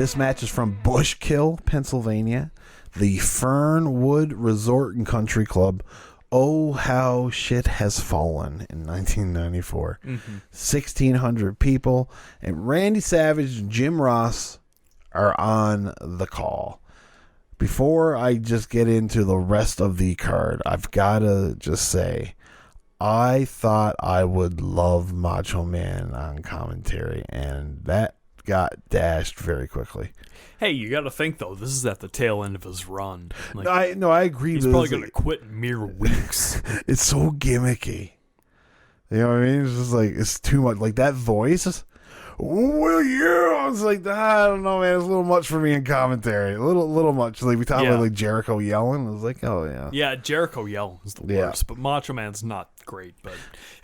This match is from Bushkill, Pennsylvania, the Fernwood Resort and Country Club. Oh, how shit has fallen in 1994. 1,600 people, and Randy Savage and Jim Ross are on the call. Before I just get into the rest of the card, I've got to just say, I thought I would love Macho Man on commentary, and that got dashed very quickly. Hey, you got to think, though, this is at the tail end of his run. Like, I agree. He's probably going to quit in mere weeks. It's so gimmicky. You know what I mean? It's just like, it's too much. Like that voice. Well, yeah. I was like, I don't know, man. It's a little much for me in commentary. A little much. Like we talked about like Jericho yelling. I was like, oh yeah. Yeah, Jericho yelling is the worst, but Macho Man's not great. But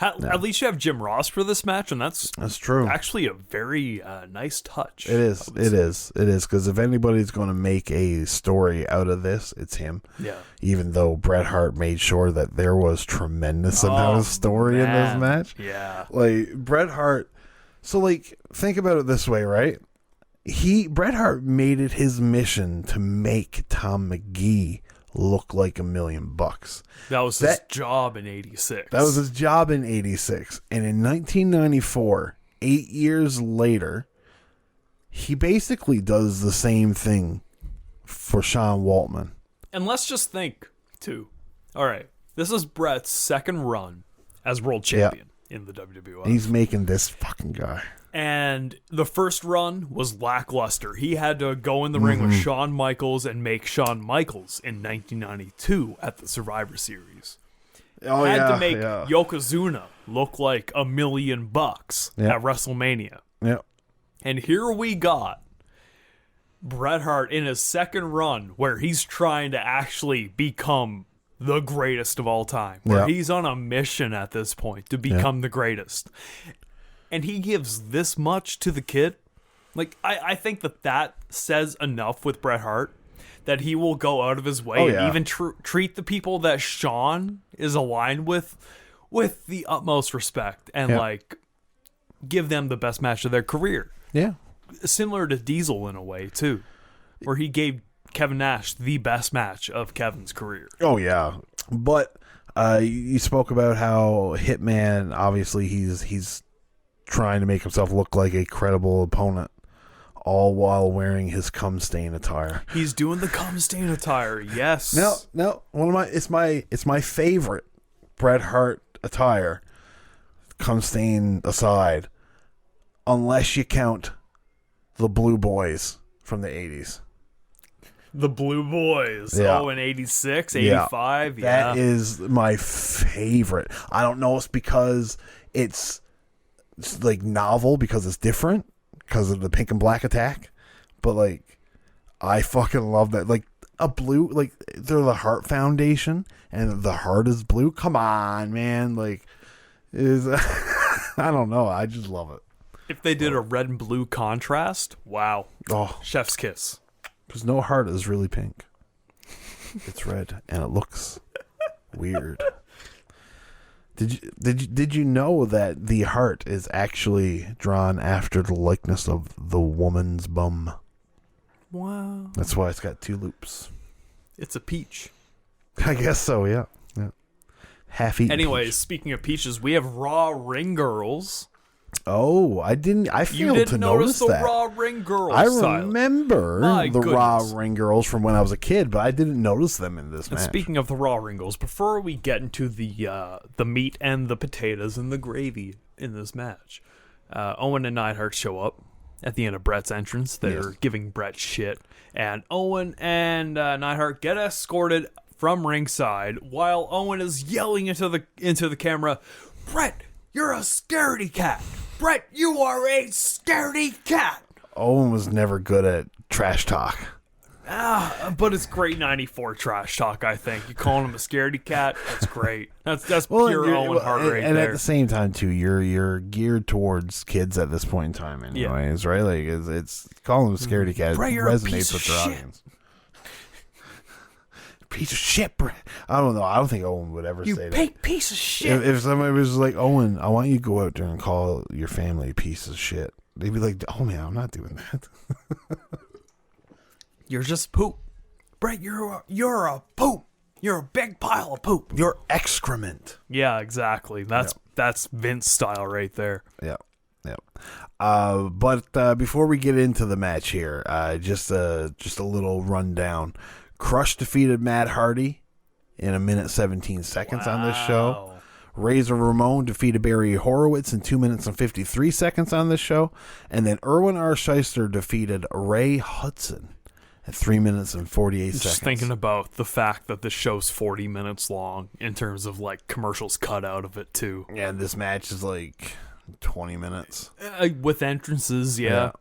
at least you have Jim Ross for this match, and that's true. Actually, a very nice touch. It is. It is. Because if anybody's going to make a story out of this, it's him. Yeah. Even though Bret Hart made sure that there was tremendous amount of story in this match. Yeah. Like Bret Hart. So, like, think about it this way, right? Bret Hart made it his mission to make Tom McGee look like $1 million. That was his job in '86. That was his job in '86. And in 1994, 8 years later, he basically does the same thing for Sean Waltman. And let's just think, too. All right, this is Bret's second run as world champion. In the WWF. He's making this fucking guy. And the first run was lackluster. He had to go in the ring with Shawn Michaels and make Shawn Michaels in 1992 at the Survivor Series. Had to make Yokozuna look like $1 million at WrestleMania. Yep. And here we got Bret Hart in his second run where he's trying to actually become the greatest of all time. Where he's on a mission at this point to become the greatest. And he gives this much to the kid. Like, I think that says enough with Bret Hart that he will go out of his way and even treat the people that Shawn is aligned with the utmost respect and, like, give them the best match of their career. Yeah. Similar to Diesel in a way, too. Where he gave Kevin Nash the best match of Kevin's career. Oh yeah, but you spoke about how Hitman, obviously he's trying to make himself look like a credible opponent, all while wearing his cum stain attire. He's doing the cum stain attire. Yes. No, it's my favorite Bret Hart attire. Cum stain aside, unless you count the Blue Boys from the 80s. The Blue Boys. Yeah. Oh, in 86, 85. Yeah. That is my favorite. I don't know. It's because it's like novel, because it's different, because of the pink and black attack. But like, I fucking love that. Like a blue, like they're the Hart Foundation and the heart is blue. Come on, man. Like, is I don't know. I just love it. If they did a red and blue contrast, wow. Oh, chef's kiss. Because no heart is really pink. It's red, and it looks weird. Did you know that the heart is actually drawn after the likeness of the woman's bum? Wow. That's why it's got 2 loops. It's a peach. I guess so, yeah. Half-eaten Anyways, peach. Speaking of peaches, we have Raw Ring Girls. Oh, I failed to notice that. You didn't notice the Raw Ring Girls. I remember Raw Ring Girls from when I was a kid, but I didn't notice them in this match. Speaking of the Raw Ring Girls, before we get into the meat and the potatoes and the gravy in this match, Owen and Neidhart show up at the end of Bret's entrance. They're giving Bret shit, and Owen and Neidhart get escorted from ringside while Owen is yelling into the camera, "Bret, you're a scaredy cat! Bret, you are a scaredy cat!" Owen was never good at trash talk. But it's great 94 trash talk, I think. You calling him a scaredy cat? That's great. That's pure Owen Hart right and there. at the same time, too, you're geared towards kids at this point in time anyways, right? Like, it's calling him a scaredy cat. Bret, you're resonates with their audience. Piece of shit, Bret. I don't know. I don't think Owen would ever say that. You big piece of shit. If somebody was like, Owen, I want you to go out there and call your family a piece of shit, they'd be like, oh man, I'm not doing that. You're just poop. Bret, you're a poop. You're a big pile of poop. You're excrement. Yeah, exactly. That's Vince style right there. Yeah. Yeah. But before we get into the match here, just a little rundown. Crush defeated Matt Hardy in 1 minute 17 seconds on this show. Razor Ramon defeated Barry Horowitz in 2 minutes and 53 seconds on this show. And then Erwin R. Shyster defeated Ray Hudson at 3 minutes and 48 seconds. Just thinking about the fact that this show's 40 minutes long in terms of like commercials cut out of it too. Yeah, this match is like 20 minutes. With entrances, yeah.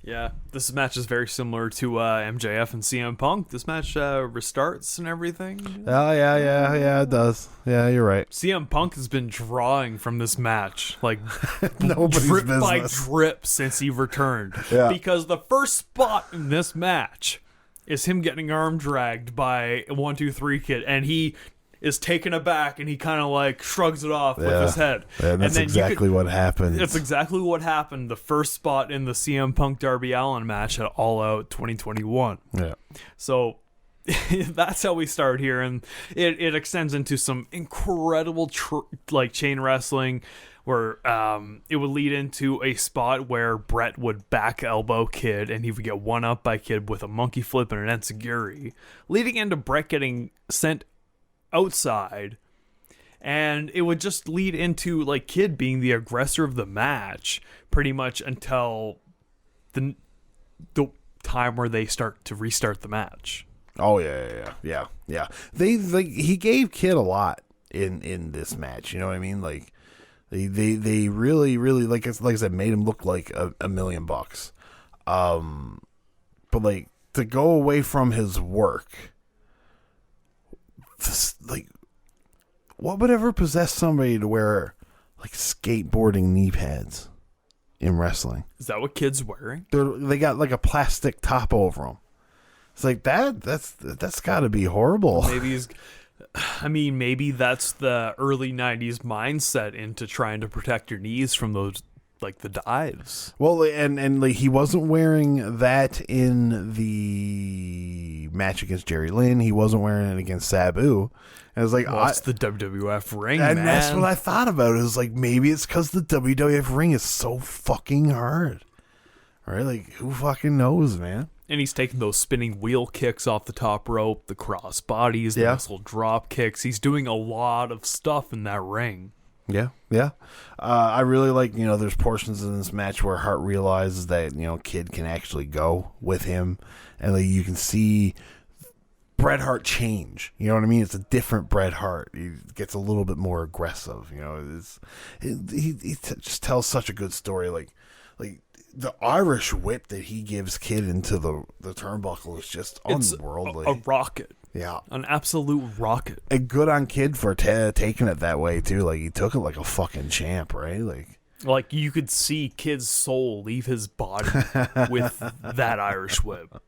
Yeah. This match is very similar to MJF and CM Punk. This match restarts and everything. Oh, yeah, it does. Yeah, you're right. CM Punk has been drawing from this match, like Nobody's drip business. by drip since he returned. Yeah. Because the first spot in this match is him getting arm dragged by 1, 2, 3 Kid, and he is taken aback and he kind of like shrugs it off with his head. Yeah, that's exactly what happened. That's exactly what happened. The first spot in the CM Punk Darby Allin match at All Out 2021. Yeah. So that's how we start here, and it extends into some incredible chain wrestling, where it would lead into a spot where Bret would back elbow Kid, and he would get one up by Kid with a monkey flip and an enziguri, leading into Bret getting sent outside, and it would just lead into like Kid being the aggressor of the match pretty much until the time where they start to restart the match. Oh yeah. He gave Kid a lot in this match. You know what I mean? Like they really like I said, made him look like $1 million. But like to go away from his work. Like, what would ever possess somebody to wear like skateboarding knee pads in wrestling? Is that what Kid's wearing? They got like a plastic top over them. It's like that's got to be horrible. Maybe that's the early 90s mindset into trying to protect your knees from those, like the dives. Well, and like he wasn't wearing that in the match against Jerry Lynn. He wasn't wearing it against Sabu. And it was like, it's the WWF ring, and man. that's what I thought about. It was like, maybe it's because the WWF ring is so fucking hard, right? Like, who fucking knows, man? And he's taking those spinning wheel kicks off the top rope, the cross bodies, the muscle drop kicks. He's doing a lot of stuff in that ring. Yeah. I really like, there's portions in this match where Hart realizes that, Kid can actually go with him. And like, you can see Bret Hart change. You know what I mean? It's a different Bret Hart. He gets a little bit more aggressive. He just tells such a good story. Like the Irish whip that he gives Kid into the turnbuckle is just unworldly. A rocket. Yeah. An absolute rocket. And good on Kid for taking it that way, too. Like, he took it like a fucking champ, right? Like you could see Kid's soul leave his body with that Irish whip.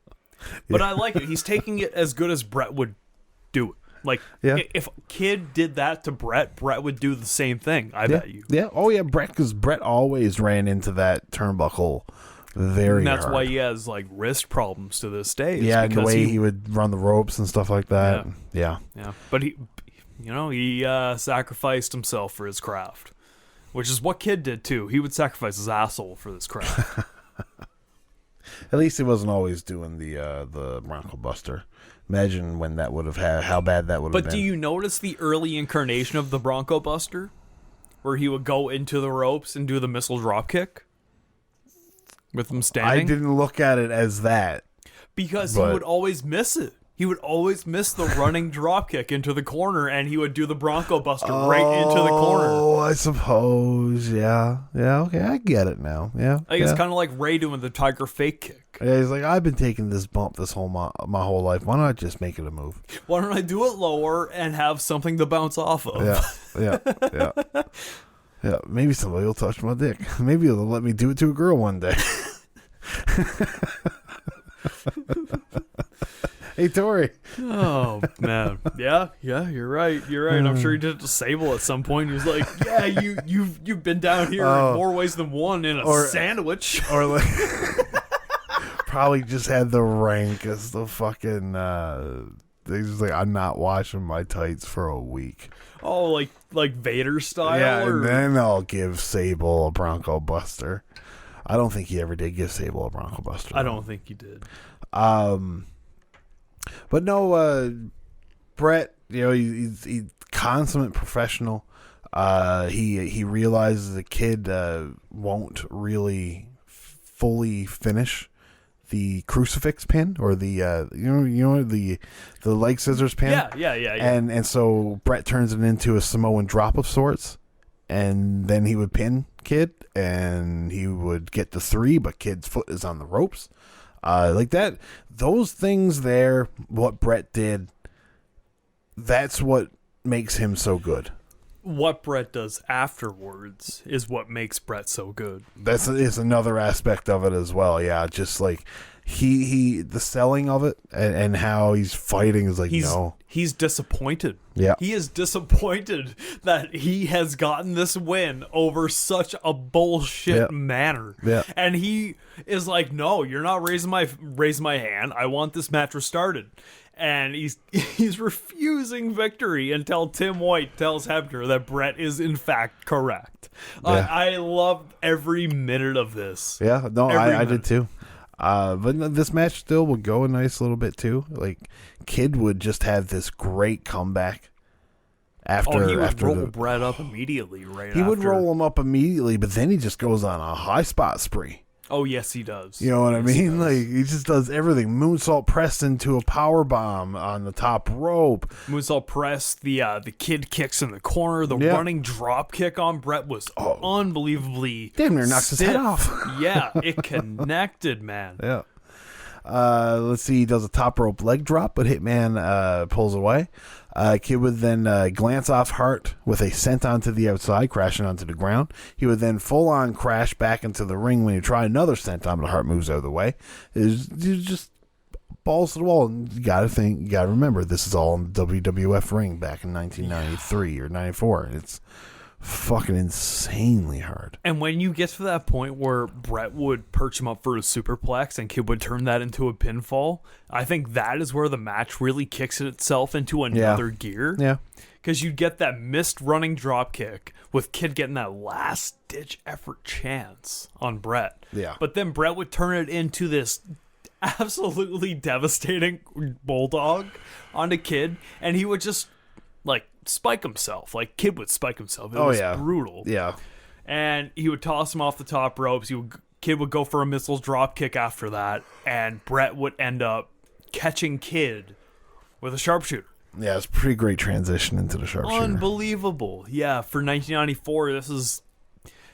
But I like it. He's taking it as good as Bret would do it. Like, if Kid did that to Bret would do the same thing, I bet you. Yeah. Oh, yeah, because Bret always ran into that turnbuckle very and that's hard. why he has, like, wrist problems to this day. Yeah, and the way he would run the ropes and stuff like that. Yeah. But he sacrificed himself for his craft, which is what Kid did, too. He would sacrifice his asshole for this craft. At least he wasn't always doing the Bronco Buster. Imagine when that would have how bad that would have been. But do you notice the early incarnation of the Bronco Buster? Where he would go into the ropes and do the missile drop kick? With him standing? I didn't look at it as that. Because he would always miss it. He would always miss the running drop kick into the corner, and he would do the Bronco Buster right into the corner. Oh, I suppose. Yeah. Yeah, okay, I get it now. Yeah. It's kind of like Ray doing the Tiger fake kick. Yeah, he's like, I've been taking this bump this whole my whole life. Why don't I just make it a move? Why don't I do it lower and have something to bounce off of? Yeah. Yeah, maybe somebody will touch my dick. Maybe they'll let me do it to a girl one day. Hey, Tori. Oh, man. Yeah, you're right. I'm sure he did it to Sable at some point. He was like, yeah, you've been down here in more ways than one in a sandwich. Or like... probably just had the rankest the fucking. They just like, I'm not washing my tights for a week. Oh, like Vader style? Yeah, or? and then I'll give Sable a Bronco Buster. I don't think he ever did give Sable a Bronco Buster. I don't think he did. But no, Bret, he's consummate professional. He realizes the kid won't really fully finish the crucifix pin or the the leg scissors pin. Yeah. And so Bret turns it into a Samoan drop of sorts, and then he would pin Kid, and he would get the 3, but Kid's foot is on the ropes. Like that, those things there, what Bret did, that's what makes him so good. What Bret does afterwards is what makes Bret so good. That's is another aspect of it as well. Yeah, just like he the selling of it and how he's fighting is like he's disappointed. Yeah, he is disappointed that he has gotten this win over such a bullshit manner. Yeah, and he is like, no, you're not raising my hand. I want this match restarted. And he's refusing victory until Tim White tells Hebner that Bret is in fact correct. Yeah. I loved every minute of this. Yeah, no, I did too. But this match still would go a nice little bit too. Like Kid would just have this great comeback after. He would after roll Bret up immediately. He would roll him up immediately, but then he just goes on a high spot spree. Oh, yes, he does. You know what I mean? Like, he just does everything. Moonsault press into a power bomb on the top rope. Moonsault press, the Kid kicks in the corner. The running drop kick on Bret was unbelievably damn near knocks his head off. Yeah, it connected, man. Yeah. Let's see. He does a top rope leg drop, but Hitman pulls away. Kid would then glance off Hart with a senton to the outside, crashing onto the ground. He would then full-on crash back into the ring when he tried another senton, but Hart moves out of the way. It's just balls to the wall. And you got to remember, this is all in the WWF ring back in 1993 or 94. It's fucking insanely hard. And when you get to that point where Bret would perch him up for a superplex and Kid would turn that into a pinfall, I think that is where the match really kicks itself into another gear. Yeah. Because you get that missed running drop kick with Kid getting that last ditch effort chance on Bret. Yeah. But then Bret would turn it into this absolutely devastating bulldog onto Kid, and he would just spike himself. Like Kid would spike himself. It was brutal. Yeah. And he would toss him off the top ropes. Kid would go for a missiles drop kick after that, and Bret would end up catching Kid with a sharpshooter. Yeah, it's a pretty great transition into the sharpshooter. Unbelievable. Yeah, for 1994, this is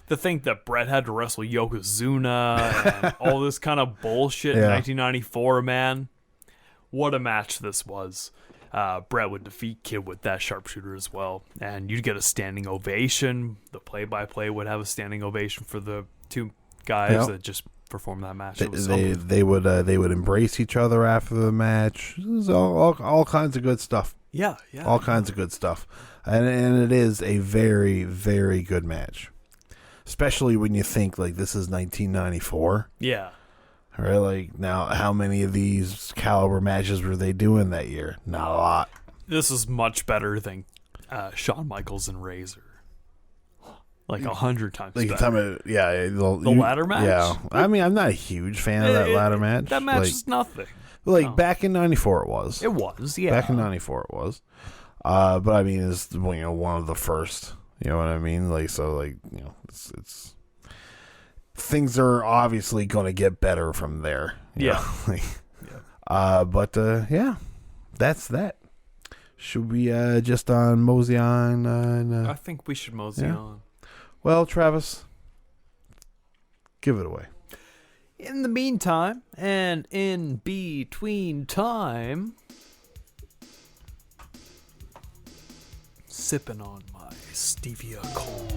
to think that Bret had to wrestle Yokozuna and all this kind of bullshit in 1994, man. What a match this was. Bret would defeat Kid with that sharpshooter as well, and you'd get a standing ovation. The play-by-play would have a standing ovation for the two guys that just performed that match. They would embrace each other after the match. It was all kinds of good stuff. Yeah. All kinds of good stuff, and it is a very, very good match, especially when you think like this is 1994. Yeah. All right, like now, how many of these caliber matches were they doing that year? Not a lot. This is much better than Shawn Michaels and Razor. Like 100 times better. The ladder match? Yeah. I mean, I'm not a huge fan of that ladder match. That match is nothing. Back in 94 it was. It was, yeah. Back in 94 it was. But I mean, it's one of the first. You know what I mean? It's things are obviously going to get better from there. But that's that. Should we just mosey on? I think we should mosey on. Well, Travis, give it away. In the meantime, and in between time, sipping on my stevia cold.